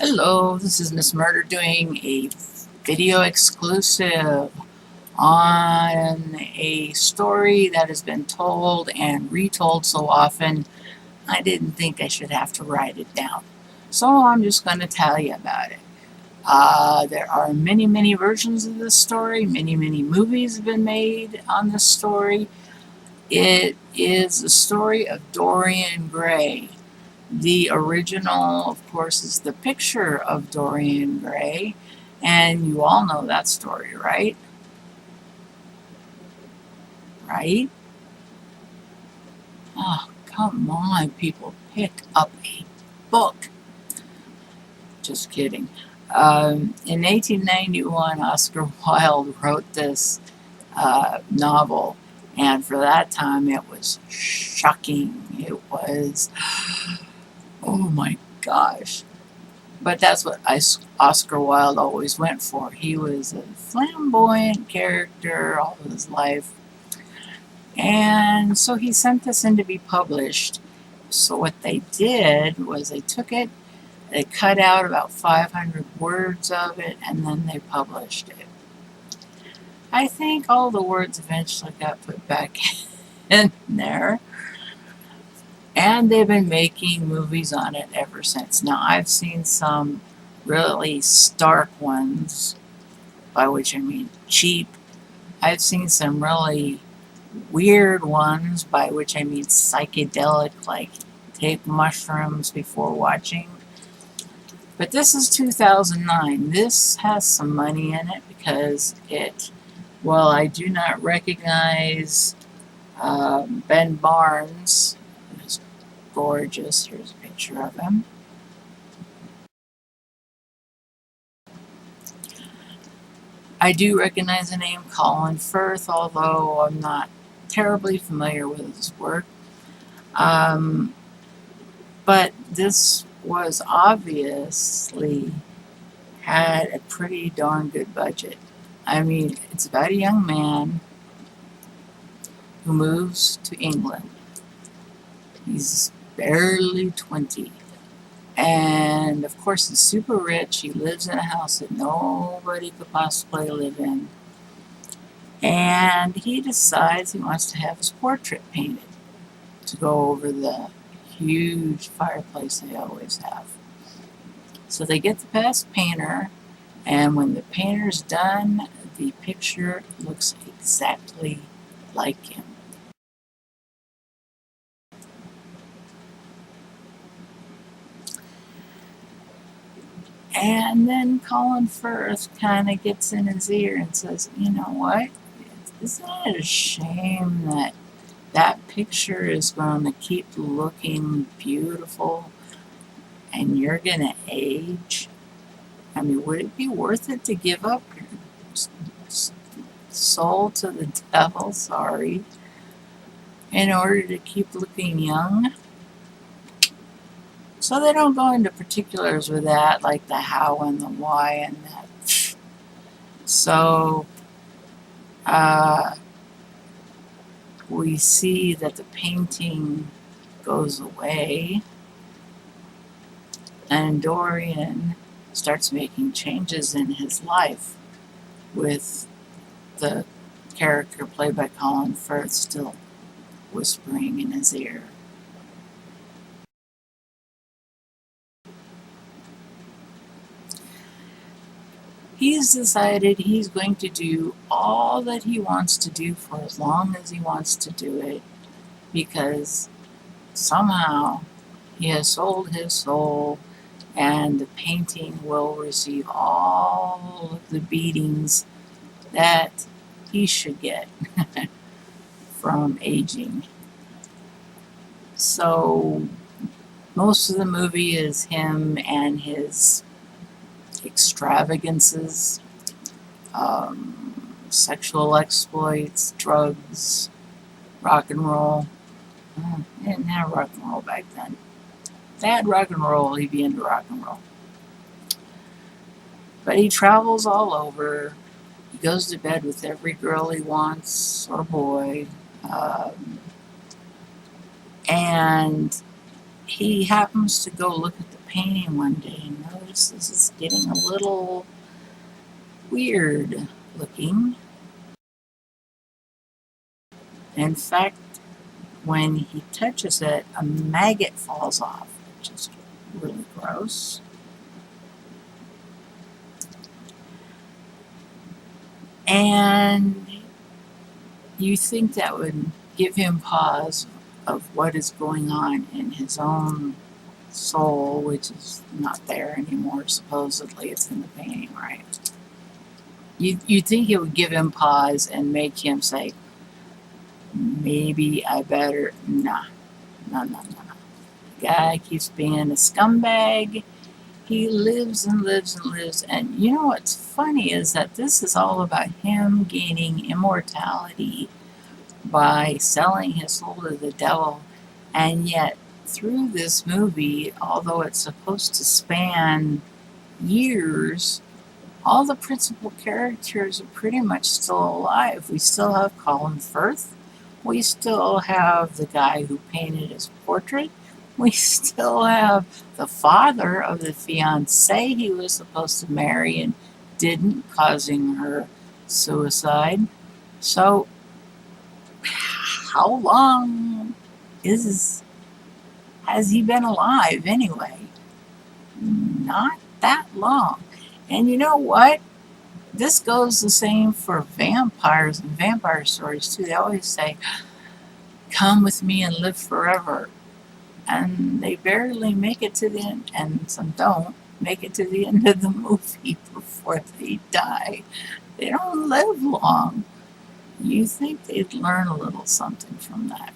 Hello, this is Miss Murder doing a video exclusive on a story that has been told and retold so often I didn't think I should have to write it down. So I'm just going to tell you about it. There are many versions of this story. Many movies have been made on this story. It is the story of Dorian Gray. The original, of course, is the picture of Dorian Gray, and you all know that story, right? Right? Oh, come on, people, pick up a book. Just kidding. In 1891, Oscar Wilde wrote this novel, and for that time, it was shocking. It was, oh my gosh. But that's what Oscar Wilde always went for. He was a flamboyant character all of his life. And so he sent this in to be published. So what they did was they took it, they cut out about 500 words of it, and then they published it. I think all the words eventually got put back in there. And they've been making movies on it ever since. Now, I've seen some really stark ones, by which I mean cheap. I've seen some really weird ones, by which I mean psychedelic, like take mushrooms before watching. But this is 2009. This has some money in it because well, I do not recognize Ben Barnes, who's gorgeous. Here's a picture of him. I do recognize the name Colin Firth, although I'm not terribly familiar with his work. Um, but this was obviously had a pretty darn good budget. I mean, it's about a young man who moves to England. He's barely 20. And of course, he's super rich. He lives in a house that nobody could possibly live in. And he decides he wants to have his portrait painted to go over the huge fireplace they always have. So they get the best painter, and when the painter's done, the picture looks exactly like him. And then Colin Firth kind of gets in his ear and says, you know what? Isn't it a shame that that picture is going to keep looking beautiful and you're going to age? I mean, would it be worth it to give up your soul to the devil, sorry, in order to keep looking young? So they don't go into particulars with that, like the how and the why and that. So we see that the painting goes away, and Dorian starts making changes in his life, with the character played by Colin Firth still whispering in his ear. He's decided he's going to do all that he wants to do for as long as he wants to do it, because somehow he has sold his soul, and the painting will receive all of the beatings that he should get from aging. So most of the movie is him and his extravagances, sexual exploits, drugs, rock and roll. They didn't have rock and roll back then. If they had rock and roll, he'd be into rock and roll. But he travels all over. He goes to bed with every girl he wants, or boy. And he happens to go look at the painting one day and notice this is getting a little weird looking. In fact, when he touches it, a maggot falls off, which is really gross. And you think that would give him pause of what is going on in his own soul, which is not there anymore, supposedly. It's in the painting, right? You think it would give him pause and make him say, maybe I better, nah, no. The guy keeps being a scumbag. He lives and lives and lives. And you know what's funny is that this is all about him gaining immortality by selling his soul to the devil. And yet, through this movie, although it's supposed to span years, all the principal characters are pretty much still alive. We still have Colin Firth. We still have the guy who painted his portrait. We still have the father of the fiancée he was supposed to marry and didn't, causing her suicide. So, how long has he been alive anyway? Not that long. And you know what? This goes the same for vampires and vampire stories too. They always say, come with me and live forever. And they barely make it to the end, and some don't make it to the end of the movie before they die. They don't live long. You think they'd learn a little something from that.